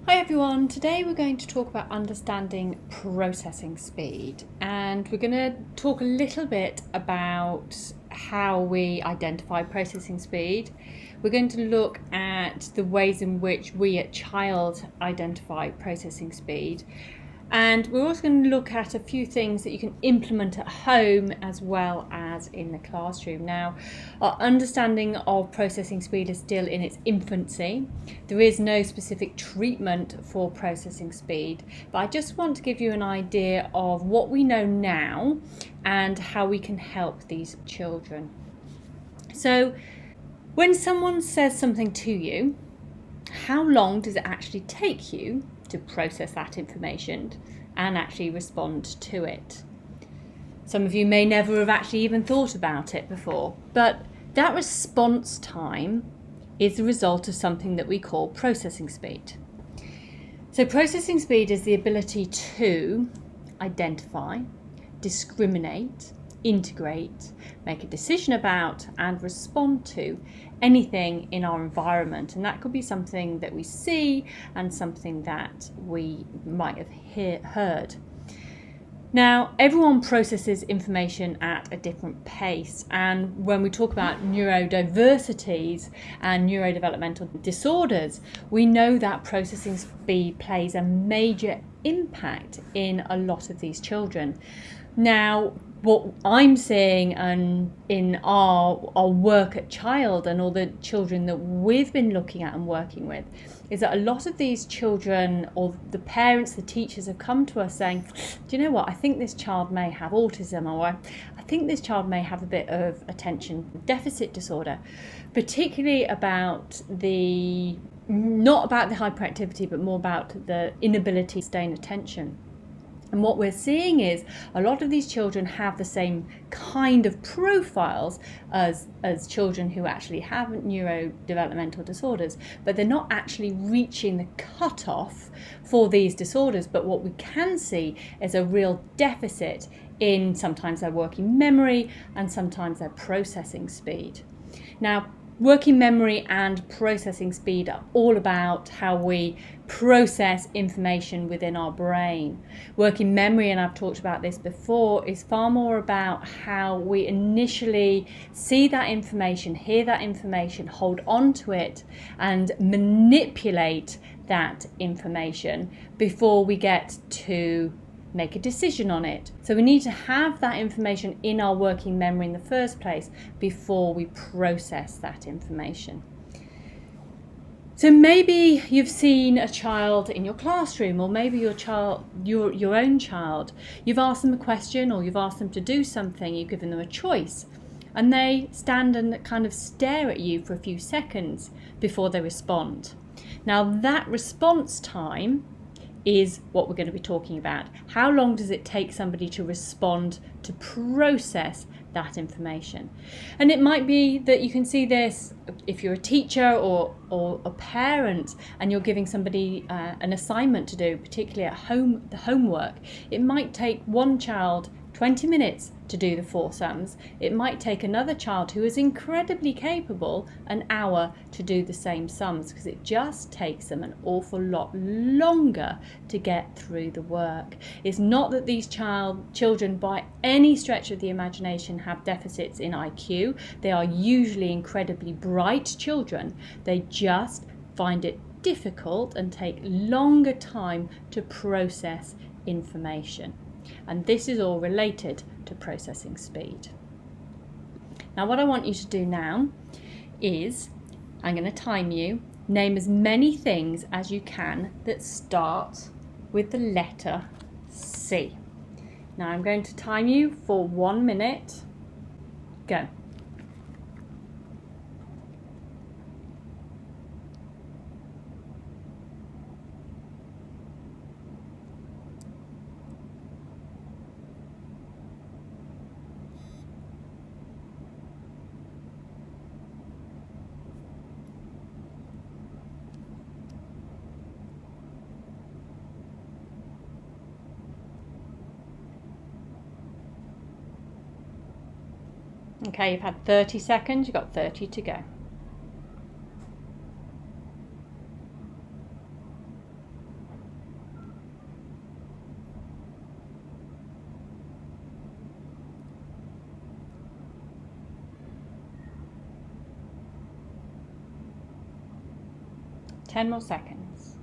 Hi everyone, today we're going to talk about understanding processing speed, and we're going to talk a little bit about how we identify processing speed. We're going to look at the ways in which we at Child identify processing speed, and we're also going to look at a few things that you can implement at home as well as in the classroom. Now, our understanding of processing speed is still in its infancy. There is no specific treatment for processing speed, but I just want to give you an idea of what we know now and how we can help these children. So, when someone says something to you, how long does it actually take you to process that information and actually respond to it? Some of you may never have actually even thought about it before, but that response time is the result of something that we call processing speed. So processing speed is the ability to identify, discriminate, integrate, make a decision about and respond to anything in our environment, and that could be something that we see and something that we might have heard. Now, everyone processes information at a different pace, and when we talk about neurodiversities and neurodevelopmental disorders, we know that processing speed plays a major impact in a lot of these children. Now, what I'm seeing and in our work at Child and all the children that we've been looking at and working with is that a lot of these children, or the parents, the teachers, have come to us saying, do you know what, I think this child may have autism, or I think this child may have a bit of attention deficit disorder, particularly about not about the hyperactivity, but more about the inability to sustain attention. And what we're seeing is a lot of these children have the same kind of profiles as children who actually have neurodevelopmental disorders, but they're not actually reaching the cutoff for these disorders. But what we can see is a real deficit in sometimes their working memory and sometimes their processing speed. Now, working memory and processing speed are all about how we process information within our brain. Working memory, and I've talked about this before, is far more about how we initially see that information, hear that information, hold on to it, and manipulate that information before we get to make a decision on it. So we need to have that information in our working memory in the first place before we process that information. So maybe you've seen a child in your classroom, or maybe your own child. You've asked them a question, or you've asked them to do something, you've given them a choice, and they stand and kind of stare at you for a few seconds before they respond. Now, that response time is what we're going to be talking about. How long does it take somebody to respond, to process that information? And it might be that you can see this if you're a teacher or a parent and you're giving somebody an assignment to do, particularly at home, the homework. It might take one child 20 minutes to do the 4 sums. It might take another child who is incredibly capable an hour to do the same sums, because it just takes them an awful lot longer to get through the work. It's not that these children by any stretch of the imagination have deficits in IQ. They are usually incredibly bright children. They just find it difficult and take longer time to process information. And this is all related to processing speed. Now, what I want you to do now is, I'm going to time you, name as many things as you can that start with the letter C. Now, I'm going to time you for 1 minute. Go. Okay, you've had 30 seconds, you've got 30 to go. 10 more seconds.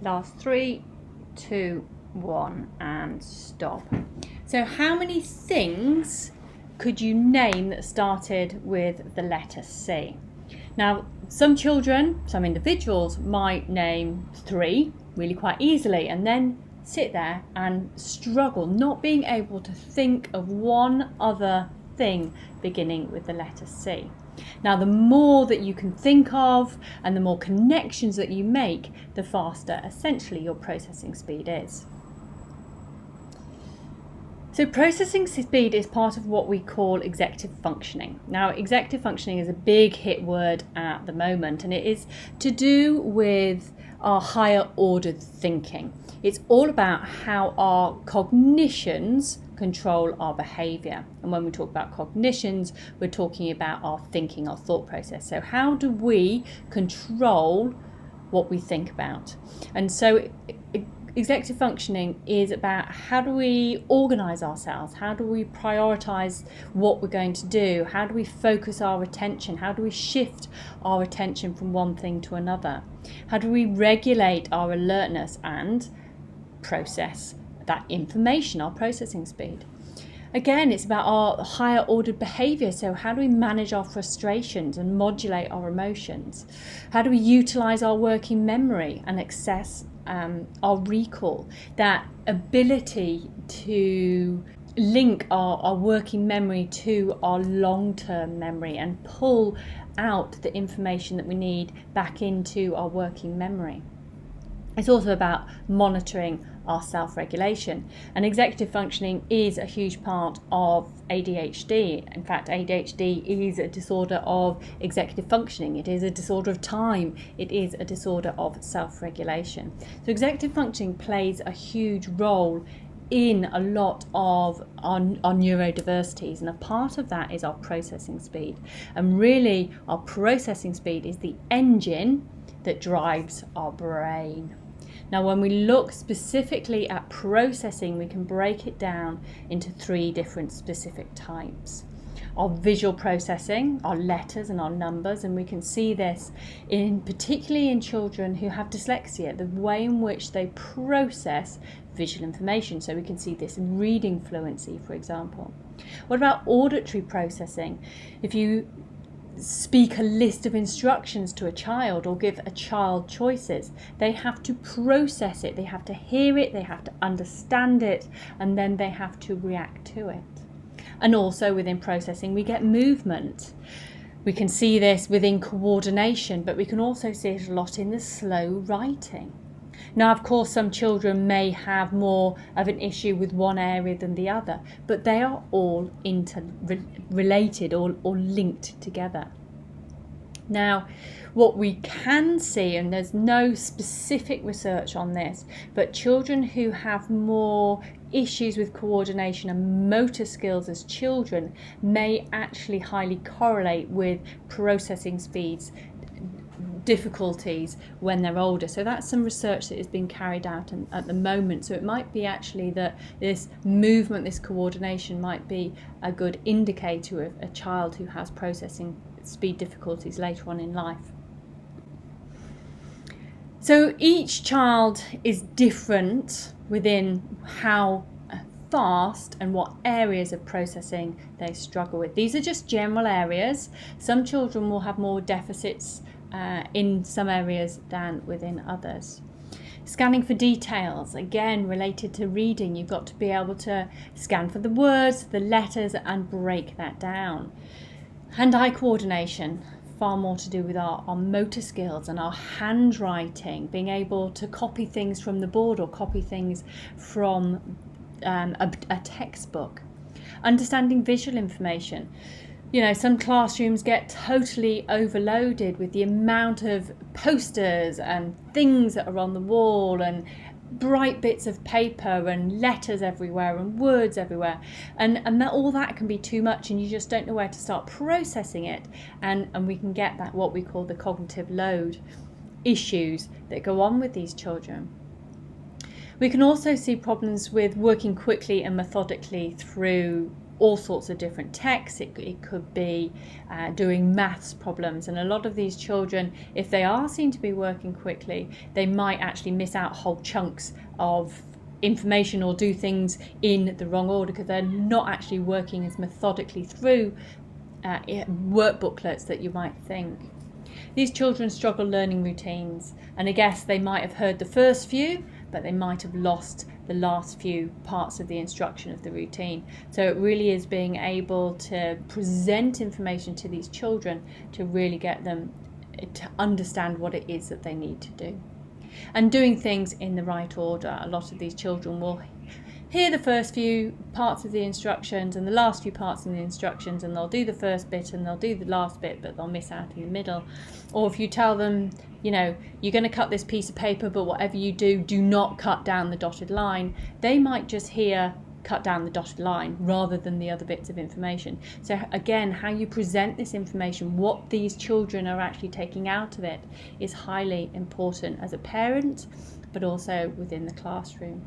Last 3, 2, 1, and stop. So how many things could you name that started with the letter C? Now, some children, some individuals might name 3 really quite easily and then sit there and struggle, not being able to think of one other thing beginning with the letter C. Now, the more that you can think of and the more connections that you make, the faster essentially your processing speed is. So processing speed is part of what we call executive functioning. Now, executive functioning is a big hit word at the moment, and it is to do with our higher ordered thinking. It's all about how our cognitions control our behaviour. And when we talk about cognitions, we're talking about our thinking, our thought process. So how do we control what we think about? And so executive functioning is about how do we organise ourselves, how do we prioritise what we're going to do, how do we focus our attention, how do we shift our attention from one thing to another, how do we regulate our alertness and process that information, our processing speed. Again, it's about our higher ordered behaviour. So how do we manage our frustrations and modulate our emotions? How do we utilise our working memory and access our recall? That ability to link our working memory to our long-term memory and pull out the information that we need back into our working memory. It's also about monitoring our self-regulation, and executive functioning is a huge part of ADHD. In fact, ADHD is a disorder of executive functioning. It is a disorder of time. It is a disorder of self-regulation. So executive functioning plays a huge role in a lot of our neurodiversities, and a part of that is our processing speed. And really, our processing speed is the engine that drives our brain. Now, when we look specifically at processing, we can break it down into 3 different specific types. Our visual processing, our letters and our numbers, and we can see this particularly in children who have dyslexia, the way in which they process visual information. So we can see this in reading fluency, for example. What about auditory processing? If you speak a list of instructions to a child or give a child choices, they have to process it, they have to hear it, they have to understand it, and then they have to react to it. And also within processing, we get movement. We can see this within coordination, but we can also see it a lot in the slow writing. Now, of course, some children may have more of an issue with one area than the other, but they are all interrelated or linked together. Now, what we can see, and there's no specific research on this, but children who have more issues with coordination and motor skills as children may actually highly correlate with processing speeds difficulties when they're older. So that's some research that is being carried out at the moment. So it might be actually that this movement, this coordination might be a good indicator of a child who has processing speed difficulties later on in life. So each child is different within how fast and what areas of processing they struggle with. These are just general areas. Some children will have more deficits in some areas than within others. Scanning for details, again related to reading, you've got to be able to scan for the words, the letters, and break that down. Hand-eye coordination, far more to do with our motor skills and our handwriting, being able to copy things from the board or copy things from a textbook. Understanding visual information. You know, some classrooms get totally overloaded with the amount of posters and things that are on the wall and bright bits of paper and letters everywhere and words everywhere, and all that can be too much, and you just don't know where to start processing it, and we can get that what we call the cognitive load issues that go on with these children. We can also see problems with working quickly and methodically through all sorts of different texts. It could be doing maths problems, and a lot of these children, if they are seen to be working quickly, they might actually miss out whole chunks of information or do things in the wrong order because they're not actually working as methodically through work booklets that you might think. These children struggle learning routines, and I guess they might have heard the first few, but they might have lost the last few parts of the instruction of the routine. So it really is being able to present information to these children to really get them to understand what it is that they need to do. And doing things in the right order. A lot of these children will hear the first few parts of the instructions and the last few parts of the instructions, and they'll do the first bit and they'll do the last bit, but they'll miss out in the middle. Or if you tell them, you're going to cut this piece of paper, but whatever you do, do not cut down the dotted line, they might just hear cut down the dotted line rather than the other bits of information. So again, how you present this information, what these children are actually taking out of it, is highly important as a parent, but also within the classroom.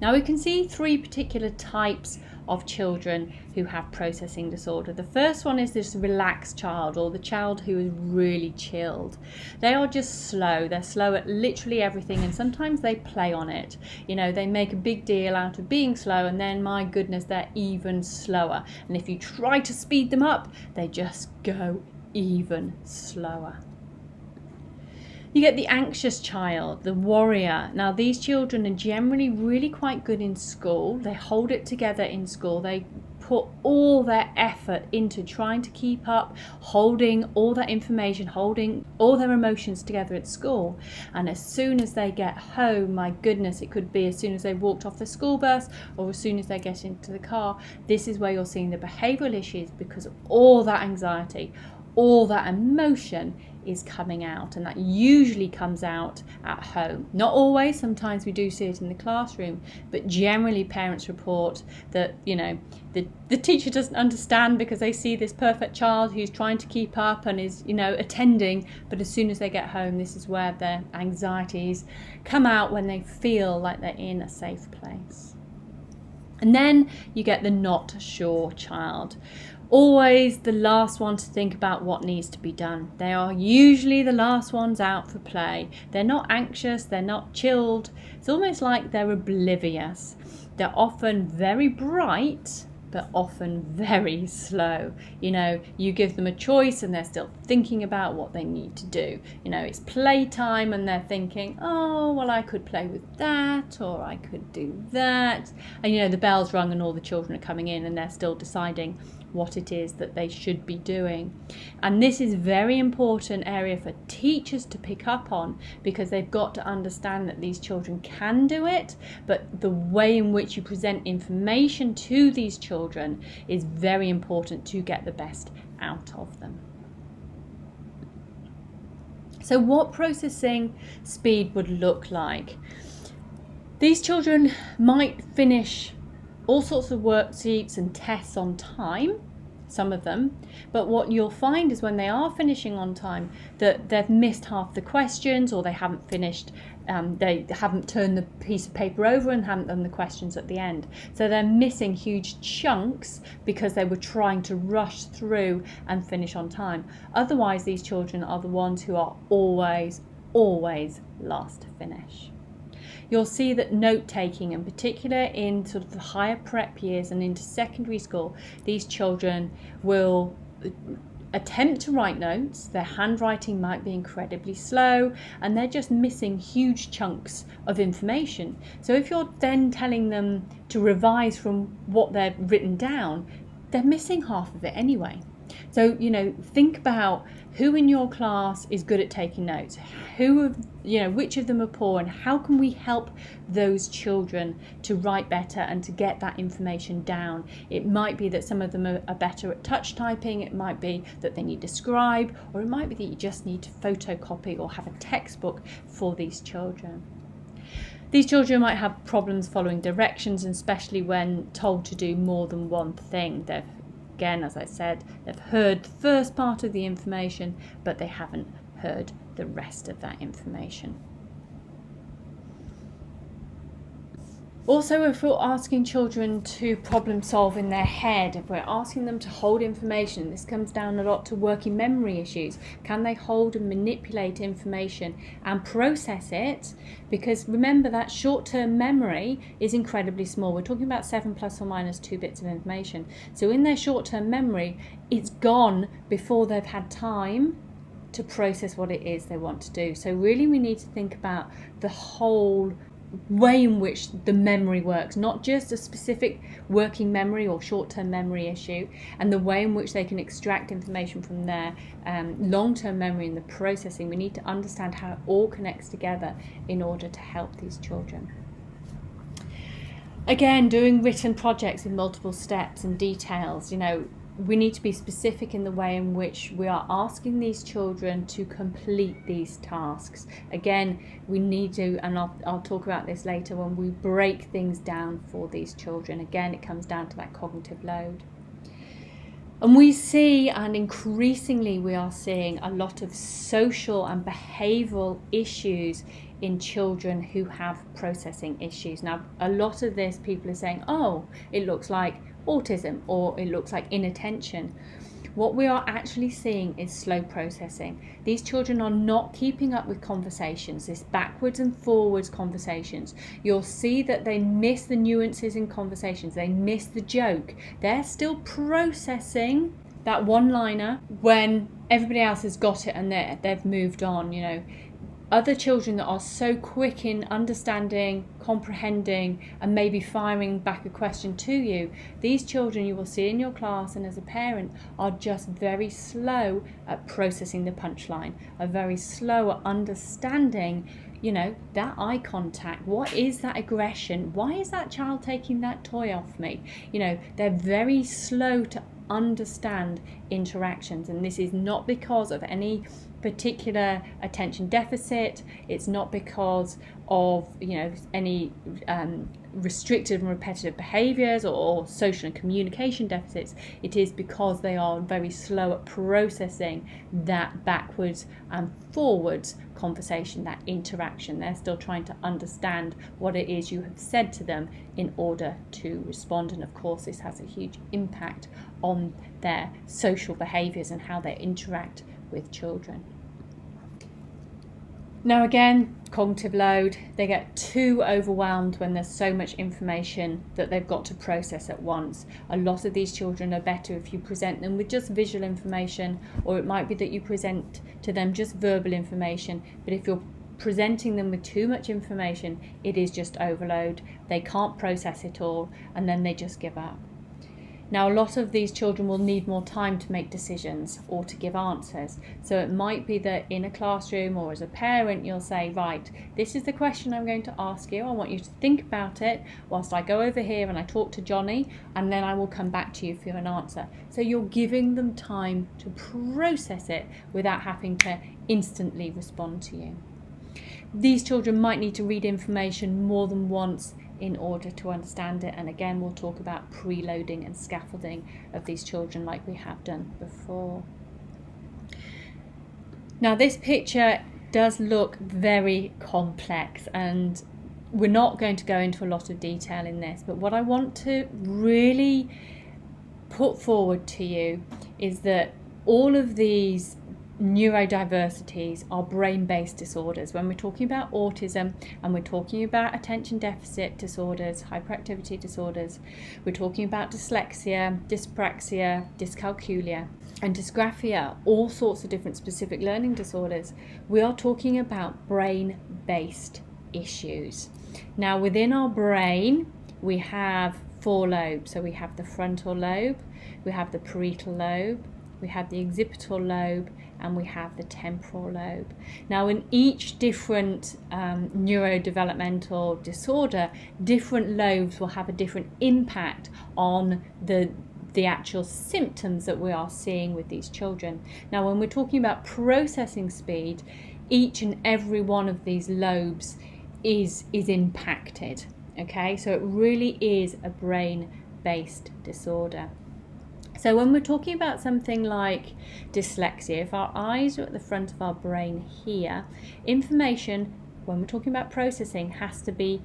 Now we can see three particular types of children who have processing disorder. The first one is this relaxed child, or the child who is really chilled. They are just slow. They're slow at literally everything, and sometimes they play on it. They make a big deal out of being slow, and then my goodness, they're even slower. And if you try to speed them up, they just go even slower. You get the anxious child, the worrier. Now these children are generally really quite good in school. They hold it together in school. They put all their effort into trying to keep up, holding all that information, holding all their emotions together at school. And as soon as they get home, my goodness, it could be as soon as they walked off the school bus or as soon as they get into the car. This is where you're seeing the behavioural issues, because all that anxiety, all that emotion is coming out, and that usually comes out at home. Not always, sometimes we do see it in the classroom, but generally parents report that the teacher doesn't understand because they see this perfect child who's trying to keep up and is attending, but as soon as they get home, this is where their anxieties come out, when they feel like they're in a safe place. And then you get the not sure child. Always the last one to think about what needs to be done. They are usually the last ones out for play. They're not anxious, they're not chilled. It's almost like they're oblivious. They're often very bright, but often very slow. You give them a choice and they're still thinking about what they need to do. It's playtime and they're thinking, oh, well, I could play with that, or I could do that. And the bell's rung and all the children are coming in and they're still deciding what it is that they should be doing. And this is a very important area for teachers to pick up on, because they've got to understand that these children can do it, but the way in which you present information to these children is very important to get the best out of them. So what processing speed would look like? These children might finish all sorts of worksheets and tests on time, some of them, but what you'll find is when they are finishing on time, that they've missed half the questions, or they haven't finished, they haven't turned the piece of paper over and haven't done the questions at the end. So they're missing huge chunks because they were trying to rush through and finish on time. Otherwise, these children are the ones who are always last to finish. You'll see that note-taking, in particular in sort of the higher prep years and into secondary school, these children will attempt to write notes. Their handwriting might be incredibly slow and they're just missing huge chunks of information. So if you're then telling them to revise from what they've written down, they're missing half of it anyway. So, think about who in your class is good at taking notes, which of them are poor, and how can we help those children to write better and to get that information down. It might be that some of them are better at touch typing, it might be that they need to scribe, or it might be that you just need to photocopy or have a textbook for these children. These children might have problems following directions, and especially when told to do more than one thing. Again, as I said, they've heard the first part of the information, but they haven't heard the rest of that information. Also, if we're asking children to problem solve in their head, if we're asking them to hold information, this comes down a lot to working memory issues. Can they hold and manipulate information and process it? Because remember that short-term memory is incredibly small. We're talking about 7 plus or minus 2 bits of information. So in their short-term memory, it's gone before they've had time to process what it is they want to do. So really we need to think about the whole way in which the memory works, not just a specific working memory or short-term memory issue, and the way in which they can extract information from their long-term memory and the processing. We need to understand how it all connects together in order to help these children. Again, doing written projects in multiple steps and details, we need to be specific in the way in which we are asking these children to complete these tasks. Again, we need to, and I'll talk about this later, when we break things down for these children. Again, it comes down to that cognitive load. And we see, and increasingly we are seeing, a lot of social and behavioural issues in children who have processing issues. Now, a lot of this, people are saying, oh, it looks like autism or it looks like inattention. What we are actually seeing is slow processing. These children are not keeping up with conversations, this backwards and forwards conversations. You'll see that they miss the nuances in conversations, they miss the joke. They're still processing that one-liner when everybody else has got it and they've moved on, Other children that are so quick in understanding, comprehending, and maybe firing back a question to you, these children you will see in your class and as a parent are just very slow at processing the punchline, are very slow at understanding, that eye contact. What is that aggression? Why is that child taking that toy off me? They're very slow to understand interactions, and this is not because of any particular attention deficit. It's not because of any restrictive and repetitive behaviours or social and communication deficits. It is because they are very slow at processing that backwards and forwards conversation, that interaction. They're still trying to understand what it is you have said to them in order to respond, and of course this has a huge impact on their social behaviours and how they interact with children. Now again, cognitive load, they get too overwhelmed when there's so much information that they've got to process at once. A lot of these children are better if you present them with just visual information, or it might be that you present to them just verbal information, but if you're presenting them with too much information, it is just overload. They can't process it all and then they just give up. Now, a lot of these children will need more time to make decisions or to give answers. So it might be that in a classroom or as a parent, you'll say, right, this is the question I'm going to ask you. I want you to think about it whilst I go over here and I talk to Johnny, and then I will come back to you for an answer. So you're giving them time to process it without having to instantly respond to you. These children might need to read information more than once in order to understand it, and again we'll talk about preloading and scaffolding of these children like we have done before. Now this picture does look very complex, and we're not going to go into a lot of detail in this, but what I want to really put forward to you is that all of these neurodiversities are brain-based disorders. When we're talking about autism and we're talking about attention deficit disorders, hyperactivity disorders, we're talking about dyslexia, dyspraxia, dyscalculia and dysgraphia, all sorts of different specific learning disorders. We are talking about brain-based issues. Now within our brain we have 4 lobes. So we have the frontal lobe, we have the parietal lobe, we have the occipital lobe, and we have the temporal lobe. Now in each different neurodevelopmental disorder, different lobes will have a different impact on the actual symptoms that we are seeing with these children. Now when we're talking about processing speed, each and every one of these lobes is impacted. Okay, so it really is a brain-based disorder. So when we're talking about something like dyslexia, if our eyes are at the front of our brain here, information, when we're talking about processing, has to be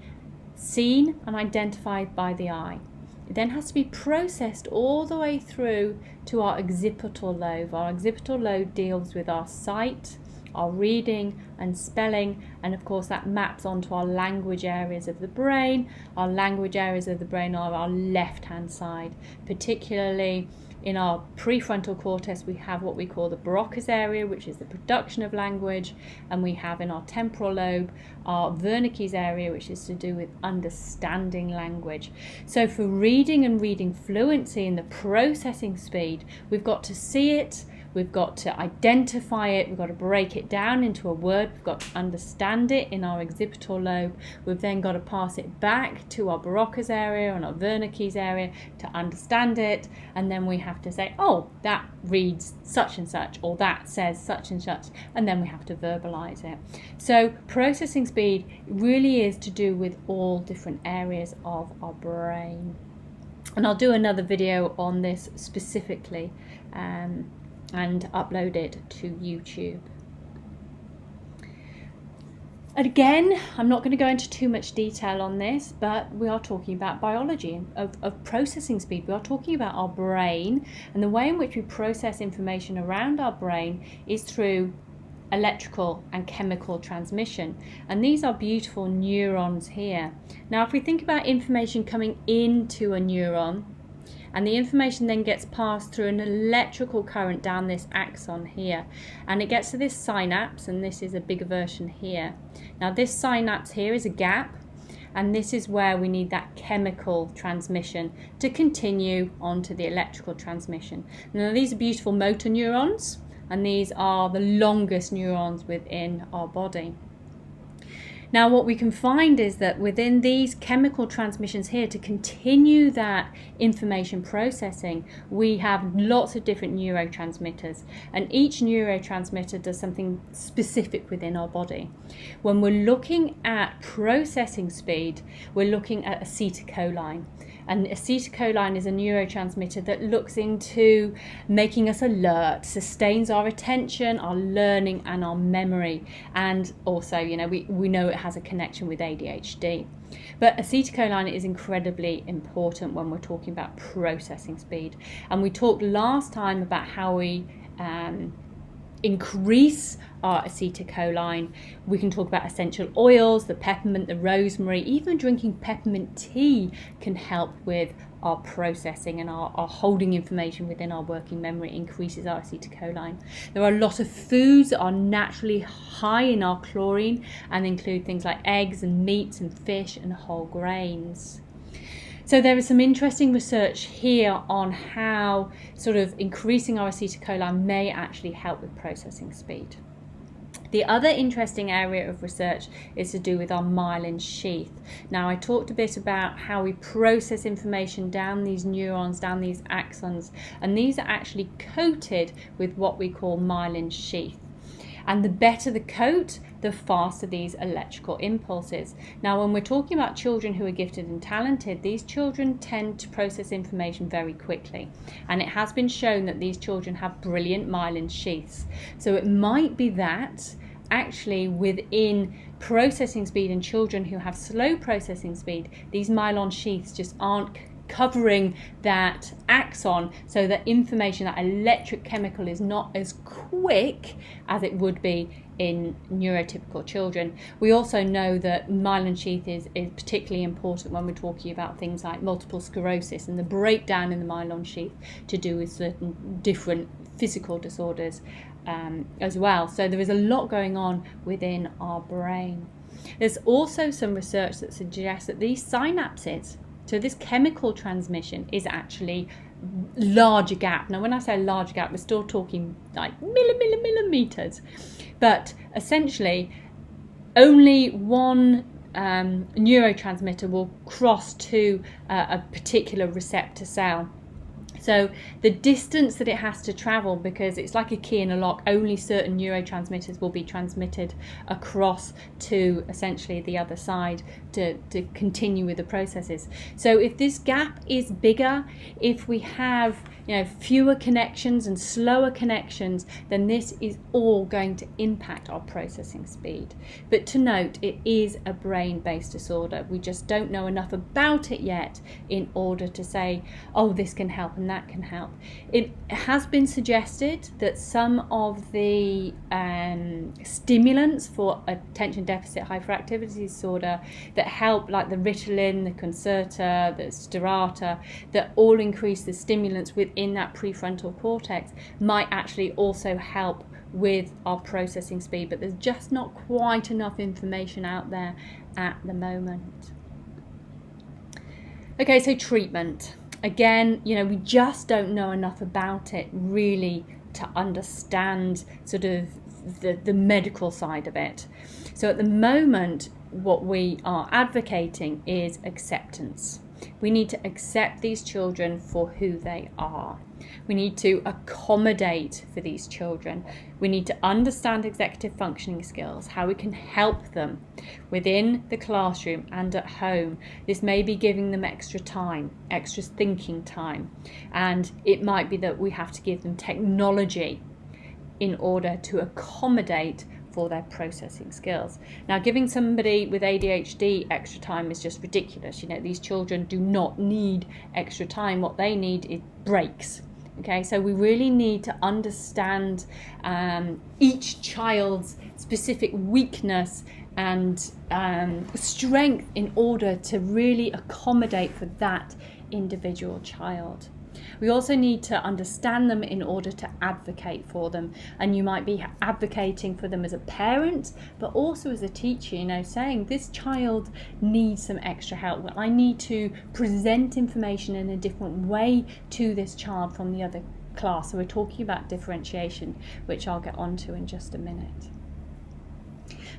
seen and identified by the eye. It then has to be processed all the way through to our occipital lobe. Our occipital lobe deals with our sight, our reading and spelling, and of course that maps onto our language areas of the brain. Our language areas of the brain are our left hand side, particularly in our prefrontal cortex. We have what we call the Broca's area, which is the production of language, and we have in our temporal lobe our Wernicke's area, which is to do with understanding language. So for reading and reading fluency and the processing speed, we've got to see it, we've got to identify it, we've got to break it down into a word, we've got to understand it in our occipital lobe, we've then got to pass it back to our Broca's area and our Wernicke's area to understand it, and then we have to say, oh, that reads such and such, or that says such and such, and then we have to verbalize it. So processing speed really is to do with all different areas of our brain. And I'll do another video on this specifically and upload it to YouTube. And again, I'm not going to go into too much detail on this, but we are talking about biology of processing speed. We are talking about our brain, and the way in which we process information around our brain is through electrical and chemical transmission, and these are beautiful neurons here. Now if we think about information coming into a neuron, and the information then gets passed through an electrical current down this axon here, and it gets to this synapse, and this is a bigger version here. Now this synapse here is a gap, and this is where we need that chemical transmission to continue on to the electrical transmission. Now these are beautiful motor neurons, and these are the longest neurons within our body. Now what we can find is that within these chemical transmissions here, to continue that information processing, we have lots of different neurotransmitters, and each neurotransmitter does something specific within our body. When we're looking at processing speed, we're looking at acetylcholine. And acetylcholine is a neurotransmitter that looks into making us alert, sustains our attention, our learning and our memory. And also, we know it has a connection with ADHD. But acetylcholine is incredibly important when we're talking about processing speed. And we talked last time about how we increase our acetylcholine. We can talk about essential oils, the peppermint, the rosemary, even drinking peppermint tea can help with our processing and our holding information within our working memory, increases our acetylcholine. There are a lot of foods that are naturally high in our chlorine and include things like eggs and meats and fish and whole grains. So there is some interesting research here on how sort of increasing our acetylcholine may actually help with processing speed. The other interesting area of research is to do with our myelin sheath. Now I talked a bit about how we process information down these neurons, down these axons, and these are actually coated with what we call myelin sheath. And the better the coat, the faster these electrical impulses. Now, when we're talking about children who are gifted and talented, these children tend to process information very quickly. And it has been shown that these children have brilliant myelin sheaths. So it might be that actually within processing speed in children who have slow processing speed, these myelin sheaths just aren't covering that axon, so that information, that electric chemical, is not as quick as it would be in neurotypical children. We also know that myelin sheath is particularly important when we're talking about things like multiple sclerosis and the breakdown in the myelin sheath to do with certain different physical disorders as well. So there is a lot going on within our brain. There's also some research that suggests that these synapses, so this chemical transmission, is actually larger gap. Now when I say larger gap, we're still talking like millimeters, but essentially only one neurotransmitter will cross to a particular receptor cell. So the distance that it has to travel, because it's like a key in a lock, only certain neurotransmitters will be transmitted across to essentially the other side to continue with the processes. So if this gap is bigger, if we have fewer connections and slower connections, then this is all going to impact our processing speed. But to note, it is a brain-based disorder. We just don't know enough about it yet in order to say, oh, this can help and that can help. It has been suggested that some of the stimulants for attention deficit hyperactivity disorder that help, like the Ritalin, the Concerta, the Sterata, that all increase the stimulants within that prefrontal cortex, might actually also help with our processing speed, but there's just not quite enough information out there at the moment. Okay, so treatment. Again, we just don't know enough about it really to understand sort of the medical side of it. So at the moment, what we are advocating is acceptance. We need to accept these children for who they are. We need to accommodate for these children. We need to understand executive functioning skills, how we can help them within the classroom and at home. This may be giving them extra time, extra thinking time, and it might be that we have to give them technology in order to accommodate for their processing skills. Now, giving somebody with ADHD extra time is just ridiculous. These children do not need extra time. What they need is breaks. Okay, so we really need to understand each child's specific weakness and strength in order to really accommodate for that individual child. We also need to understand them in order to advocate for them. And you might be advocating for them as a parent, but also as a teacher, saying this child needs some extra help. I need to present information in a different way to this child from the other class. So we're talking about differentiation, which I'll get onto in just a minute.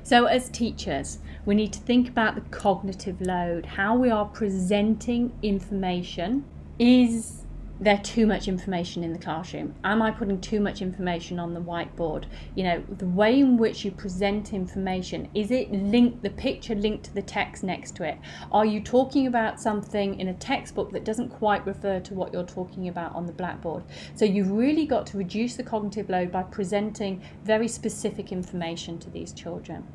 So as teachers, we need to think about the cognitive load, how we are presenting information. Is there too much information in the classroom? Am I putting too much information on the whiteboard? The way in which you present information, is it linked, the picture linked to the text next to it? Are you talking about something in a textbook that doesn't quite refer to what you're talking about on the blackboard? So you've really got to reduce the cognitive load by presenting very specific information to these children.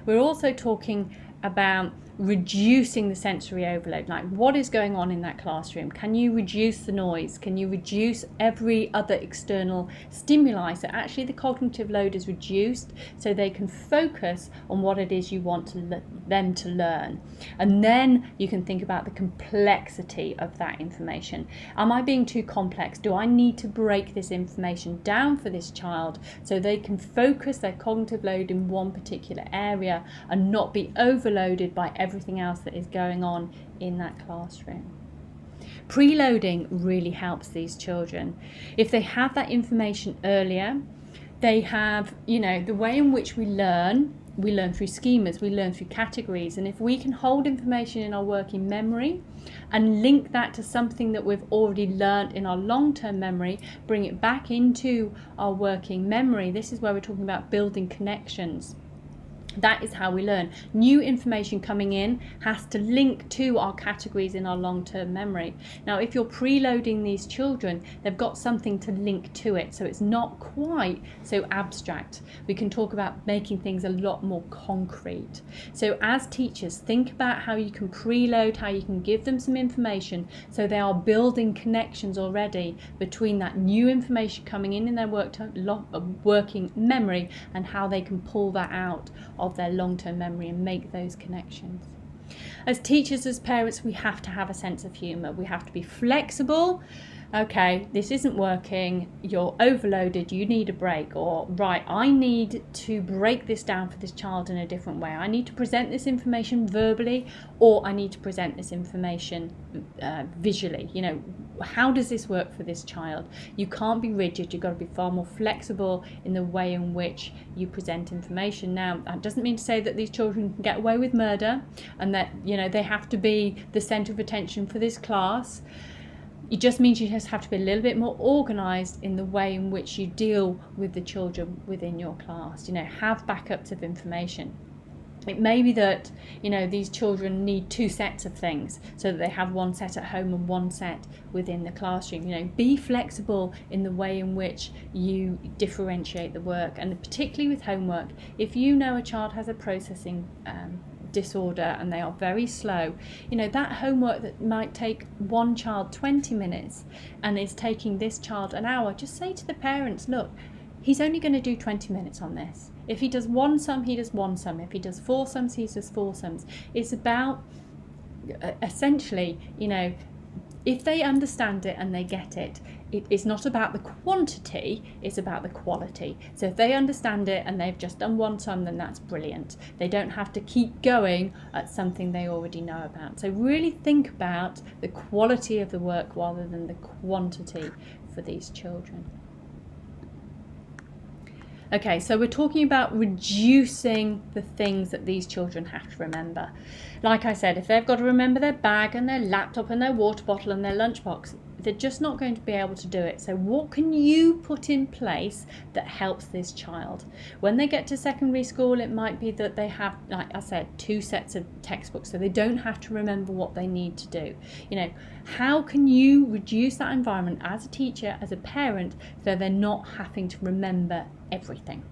We're also talking about reducing the sensory overload, like what is going on in that classroom. Can you reduce the noise? Can you reduce every other external stimuli so actually the cognitive load is reduced so they can focus on what it is you want them to learn? And then you can think about the complexity of that information. Am I being too complex? Do I need to break this information down for this child so they can focus their cognitive load in one particular area and not be overloaded by everything else that is going on in that classroom? Preloading really helps these children. If they have that information earlier, they have, the way in which we learn through schemas, we learn through categories. And if we can hold information in our working memory and link that to something that we've already learned in our long-term memory, bring it back into our working memory, this is where we're talking about building connections. That is how we learn. New information coming in has to link to our categories in our long-term memory. Now, if you're preloading these children, they've got something to link to it, so it's not quite so abstract. We can talk about making things a lot more concrete. So as teachers, think about how you can preload, how you can give them some information so they are building connections already between that new information coming in their working memory and how they can pull that out of their long-term memory and make those connections. As teachers, as parents, we have to have a sense of humour. We have to be flexible. Okay, this isn't working, you're overloaded, you need a break, or right, I need to break this down for this child in a different way. I need to present this information verbally, or I need to present this information visually. How does this work for this child? You can't be rigid, you've got to be far more flexible in the way in which you present information. Now, that doesn't mean to say that these children can get away with murder and that, they have to be the centre of attention for this class. It just means you just have to be a little bit more organised in the way in which you deal with the children within your class. Have backups of information. It may be that, these children need 2 sets of things so that they have 1 set at home and 1 set within the classroom. Be flexible in the way in which you differentiate the work, and particularly with homework. If you know a child has a processing disorder and they are very slow, that homework that might take one child 20 minutes and is taking this child an hour, just say to the parents, look, he's only going to do 20 minutes on this. If he does 1 sum, he does 1 sum. If he does 4 sums, he does 4 sums. It's about, essentially, if they understand it and they get it, it's not about the quantity, it's about the quality. So if they understand it and they've just done 1 sum, then that's brilliant. They don't have to keep going at something they already know about. So really think about the quality of the work rather than the quantity for these children. Okay, so we're talking about reducing the things that these children have to remember. Like I said, if they've got to remember their bag and their laptop and their water bottle and their lunchbox, they're just not going to be able to do it. So what can you put in place that helps this child? When they get to secondary school, it might be that they have, like I said, 2 sets of textbooks, so they don't have to remember what they need to do. How can you reduce that environment as a teacher, as a parent, so they're not having to remember everything?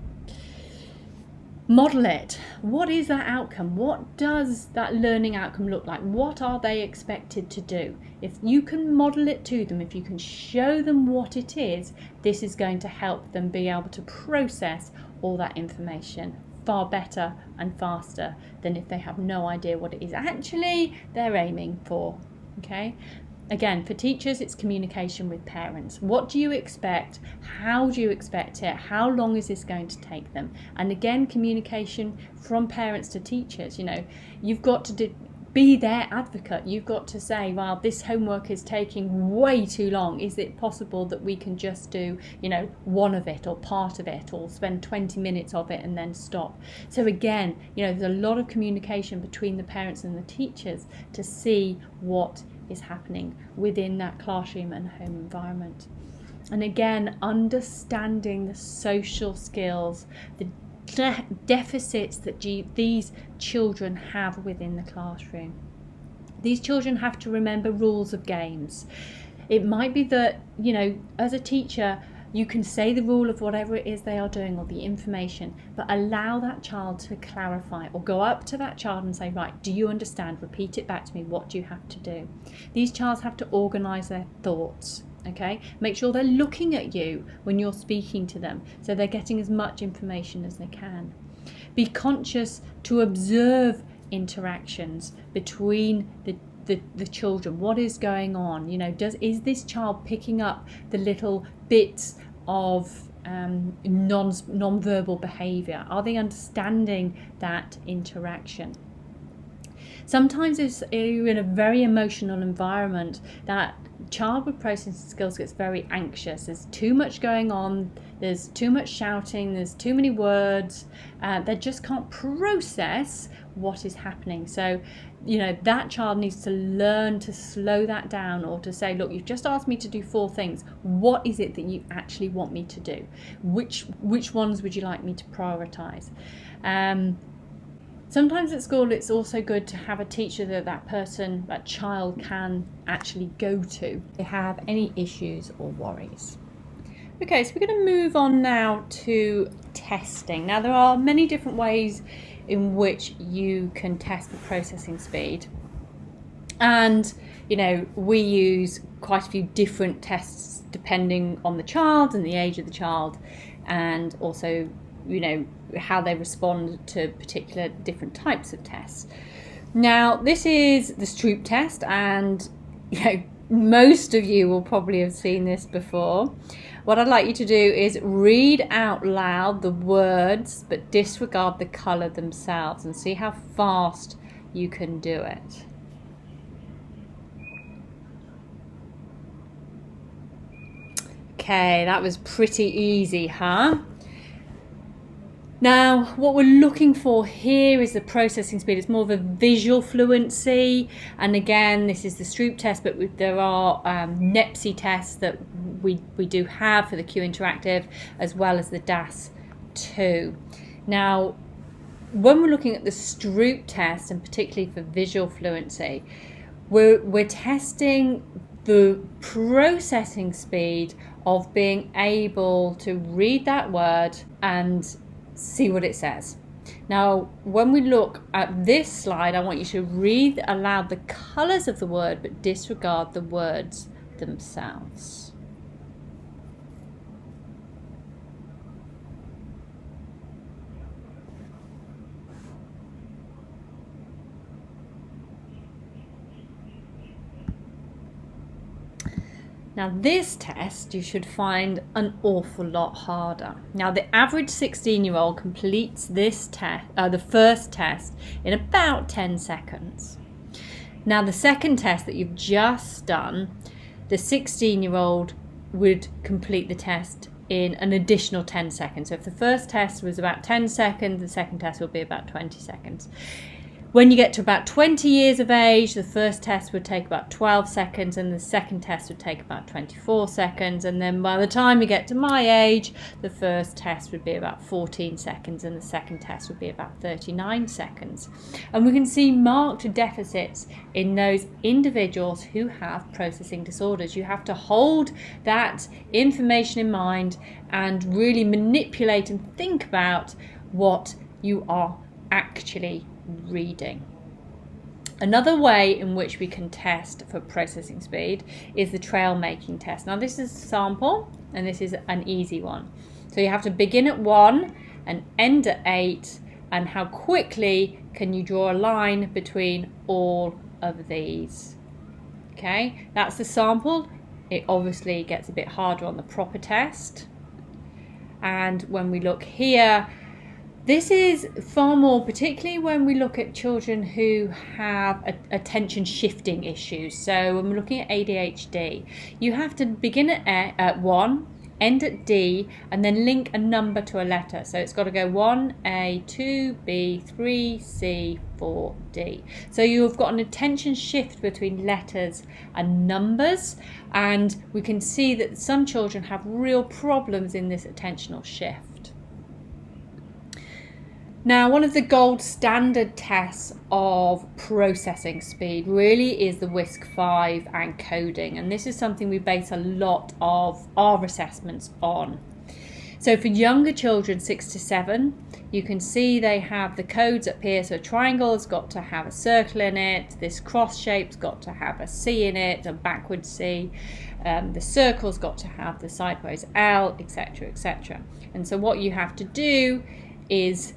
Model it. What is that outcome? What does that learning outcome look like? What are they expected to do? If you can model it to them, if you can show them what it is, this is going to help them be able to process all that information far better and faster than if they have no idea what it is actually they're aiming for. Okay? Again, for teachers, it's communication with parents. What do you expect? How do you expect it? How long is this going to take them? And again, communication from parents to teachers. You've got to be their advocate. You've got to say, well, this homework is taking way too long. Is it possible that we can just do, 1 of it or part of it, or spend 20 minutes of it and then stop? So again, there's a lot of communication between the parents and the teachers to see what is happening within that classroom and home environment. And again, understanding the social skills, the deficits that these children have within the classroom. These children have to remember rules of games. It might be that, as a teacher, you can say the rule of whatever it is they are doing or the information, but allow that child to clarify, or go up to that child and say, right, do you understand? Repeat it back to me. What do you have to do? These childs have to organise their thoughts. Okay, make sure they're looking at you when you're speaking to them, so they're getting as much information as they can. Be conscious to observe interactions between the children. What is going on? Is this child picking up the little bits of non-verbal behaviour? Are they understanding that interaction? Sometimes if you're in a very emotional environment, that child with processing skills gets very anxious. There's too much going on, there's too much shouting, there's too many words, they just can't process what is happening. So that child needs to learn to slow that down, or to say, look, you've just asked me to do 4 things. What is it that you actually want me to do? Which ones would you like me to prioritise? Sometimes at school it's also good to have a teacher that child can actually go to if they have any issues or worries. Okay, so we're going to move on now to testing. Now, there are many different ways in which you can test the processing speed. And, we use quite a few different tests depending on the child and the age of the child, and also, how they respond to particular different types of tests. Now, this is the Stroop test, and most of you will probably have seen this before. What I'd like you to do is read out loud the words but disregard the colour themselves, and see how fast you can do it. Okay, that was pretty easy, huh? Now, what we're looking for here is the processing speed. It's more of a visual fluency. And again, this is the Stroop test, but there are NEPSI tests that we do have for the Q Interactive, as well as the DAS2. Now, when we're looking at the Stroop test, and particularly for visual fluency, we're testing the processing speed of being able to read that word and see what it says. Now, when we look at this slide, I want you to read aloud the colours of the word but disregard the words themselves. Now this test you should find an awful lot harder. Now the average 16-year-old completes this test, the first test, in about 10 seconds. Now the second test that you've just done, the 16-year-old would complete the test in an additional 10 seconds. So if the first test was about 10 seconds, the second test will be about 20 seconds. When you get to about 20 years of age, the first test would take about 12 seconds and the second test would take about 24 seconds. And then by the time you get to my age, the first test would be about 14 seconds and the second test would be about 39 seconds. And we can see marked deficits in those individuals who have processing disorders. You have to hold that information in mind and really manipulate and think about what you are actually reading. Another way in which we can test for processing speed is the trail making test. Now this is a sample and this is an easy one. So you have to begin at 1 and end at 8, and how quickly can you draw a line between all of these. Okay, that's the sample. It obviously gets a bit harder on the proper test. And when we look here, this is far more, particularly when we look at children who have attention shifting issues. So when we're looking at ADHD, you have to begin at 1, end at D, and then link a number to a letter. So it's got to go 1A, 2B, 3C, 4D. So you've got an attention shift between letters and numbers, and we can see that some children have real problems in this attentional shift. Now, one of the standard tests of processing speed really is the WISC-5 and coding, and this is something we base a lot of our assessments on. So for younger children, 6 to 7, you can see they have the codes up here. So a triangle has got to have a circle in it, this cross shape's got to have a C in it, a backward C, the circle's got to have the sideways L, etc., etc. And so what you have to do is,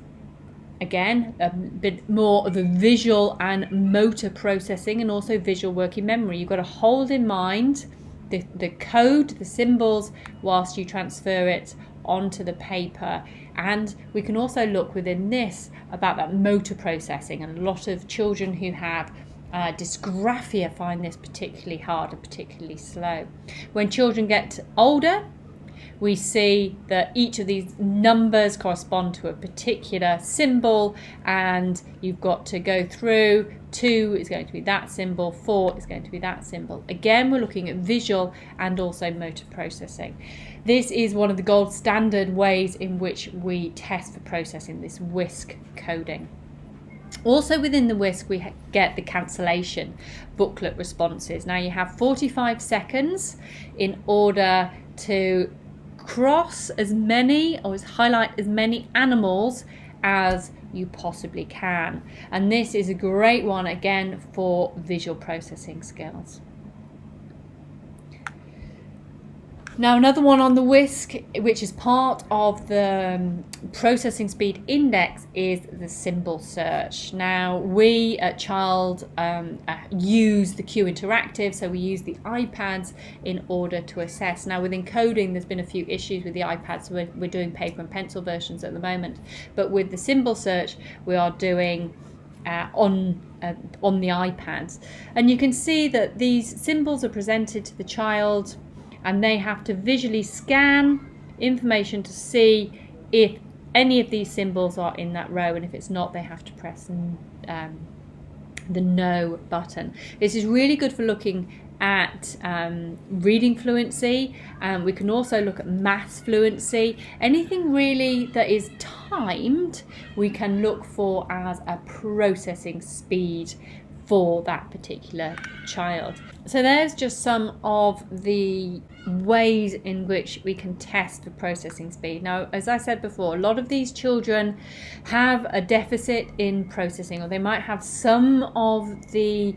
again, a bit more of a visual and motor processing, and also visual working memory. You've got to hold in mind the code, the symbols, whilst you transfer it onto the paper. And we can also look within this about that motor processing, and a lot of children who have dysgraphia find this particularly hard and particularly slow. When children get older, we see that each of these numbers correspond to a particular symbol, and you've got to go through. 2 is going to be that symbol, 4 is going to be that symbol. Again, we're looking at visual and also motor processing. This is one of the gold standard ways in which we test for processing, this WISC coding. Also within the WISC, we get the cancellation booklet responses. Now you have 45 seconds in order to cross as many or highlight as many animals as you possibly can. And this is a great one, again, for visual processing skills. Now another one on the WISC, which is part of the processing speed index, is the symbol search. Now we at Child use the Q Interactive, so we use the iPads in order to assess. Now within coding, there's been a few issues with the iPads, so we're doing paper and pencil versions at the moment. But with the symbol search, we are doing on the iPads. And you can see that these symbols are presented to the child, and they have to visually scan information to see if any of these symbols are in that row, and if it's not, they have to press the no button. This is really good for looking at reading fluency. We can also look at maths fluency. Anything really that is timed, we can look for as a processing speed for that particular child. So there's just some of the ways in which we can test for processing speed. Now, as I said before, a lot of these children have a deficit in processing, or they might have some of the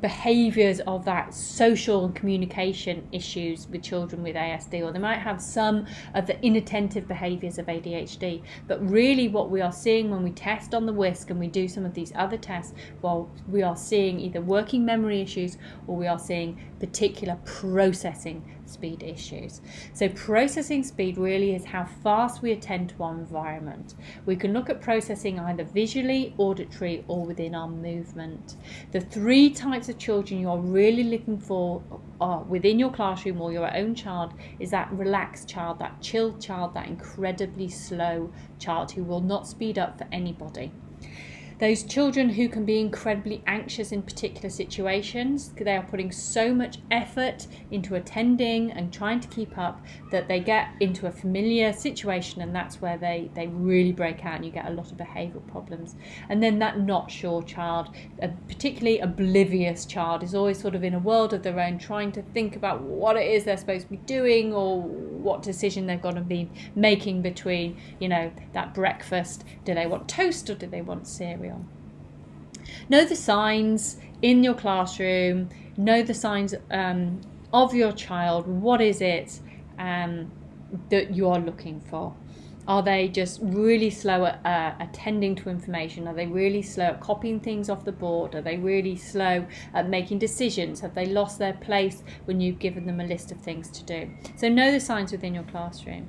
behaviours of that social and communication issues with children with ASD, or they might have some of the inattentive behaviours of ADHD. But really what we are seeing when we test on the WISC and we do some of these other tests, well, we are seeing either working memory issues or we are seeing particular processing speed issues. So processing speed really is how fast we attend to our environment. We can look at processing either visually, auditory, or within our movement. The three types of children you're really looking for within your classroom or your own child is that relaxed child, that chilled child, that incredibly slow child who will not speed up for anybody. Those children who can be incredibly anxious in particular situations, they are putting so much effort into attending and trying to keep up that they get into a familiar situation, and that's where they really break out and you get a lot of behavioural problems. And then that not sure child, a particularly oblivious child, is always sort of in a world of their own, trying to think about what it is they're supposed to be doing or what decision they've got to be making between, that breakfast. Do they want toast or do they want cereal? Know the signs in your classroom, know the signs of your child. What is it that you are looking for? Are they just really slow at attending to information? Are they really slow at copying things off the board? Are they really slow at making decisions? Have they lost their place when you've given them a list of things to do? So know the signs within your classroom.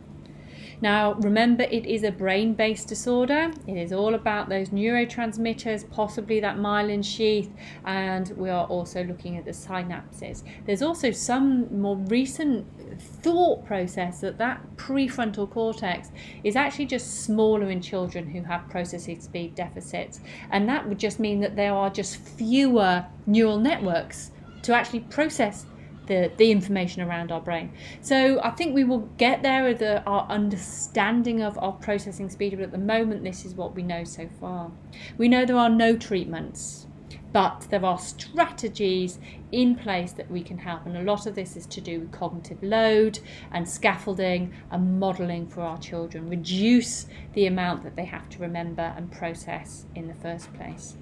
Now, remember, it is a brain-based disorder. It is all about those neurotransmitters, possibly that myelin sheath, and we are also looking at the synapses. There's also some more recent thought process that prefrontal cortex is actually just smaller in children who have processing speed deficits, and that would just mean that there are just fewer neural networks to actually process the information around our brain. So I think we will get there with our understanding of our processing speed, but at the moment this is what we know so far. We know there are no treatments, but there are strategies in place that we can help, and a lot of this is to do with cognitive load and scaffolding and modelling for our children, reduce the amount that they have to remember and process in the first place.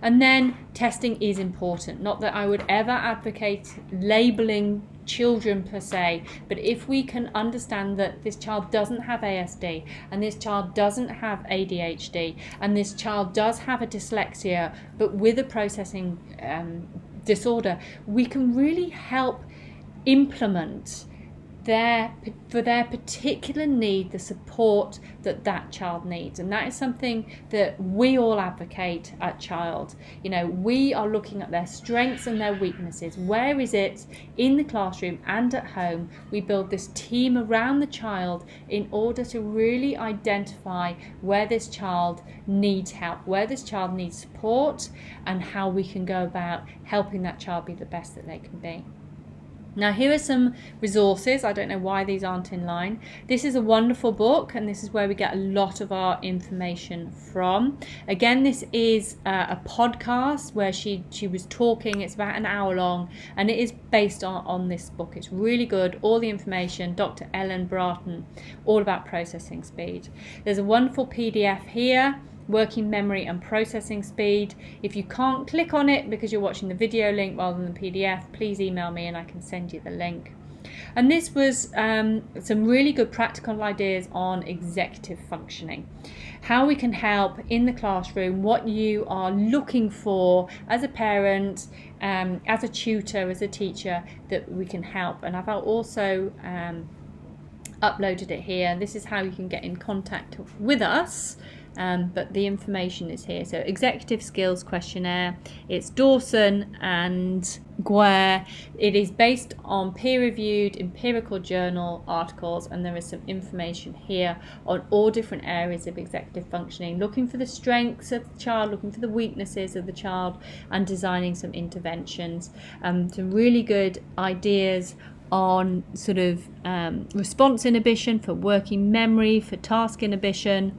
And then testing is important. Not that I would ever advocate labelling children per se, but if we can understand that this child doesn't have ASD and this child doesn't have ADHD and this child does have a dyslexia but with a processing disorder, we can really help implement for their particular need the support that child needs. And that is something that we all advocate at Child. We are looking at their strengths and their weaknesses. Where is it in the classroom and at home? We build this team around the child in order to really identify where this child needs help, where this child needs support, and how we can go about helping that child be the best that they can be. Now, here are some resources. I don't know why these aren't in line. This is a wonderful book, and this is where we get a lot of our information from. Again, this is a podcast where she was talking. It's about an hour long, and it is based on this book. It's really good. All the information, Dr. Ellen Bratton, all about processing speed. There's a wonderful PDF here, working memory and processing speed. If you can't click on it because you're watching the video link rather than the PDF, please email me and I can send you the link. And this was some really good practical ideas on executive functioning, how we can help in the classroom, what you are looking for as a parent, as a tutor, as a teacher, that we can help. And I've also uploaded it here. This is how you can get in contact with us. But the information is here. So executive skills questionnaire, it's Dawson and Guare. It is based on peer-reviewed empirical journal articles, and there is some information here on all different areas of executive functioning, looking for the strengths of the child, looking for the weaknesses of the child, and designing some interventions. Some really good ideas on sort of response inhibition, for working memory, for task inhibition.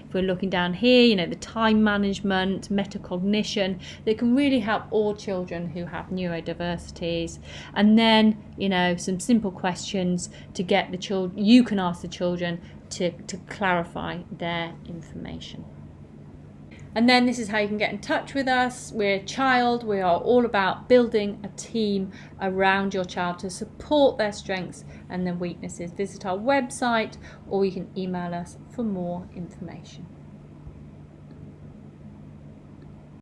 If we're looking down here, the time management, metacognition, that can really help all children who have neurodiversities. And then, some simple questions to get the children, you can ask the children to clarify their information. And then this is how you can get in touch with us. We're Child. We are all about building a team around your child to support their strengths and their weaknesses. Visit our website, or you can email us for more information.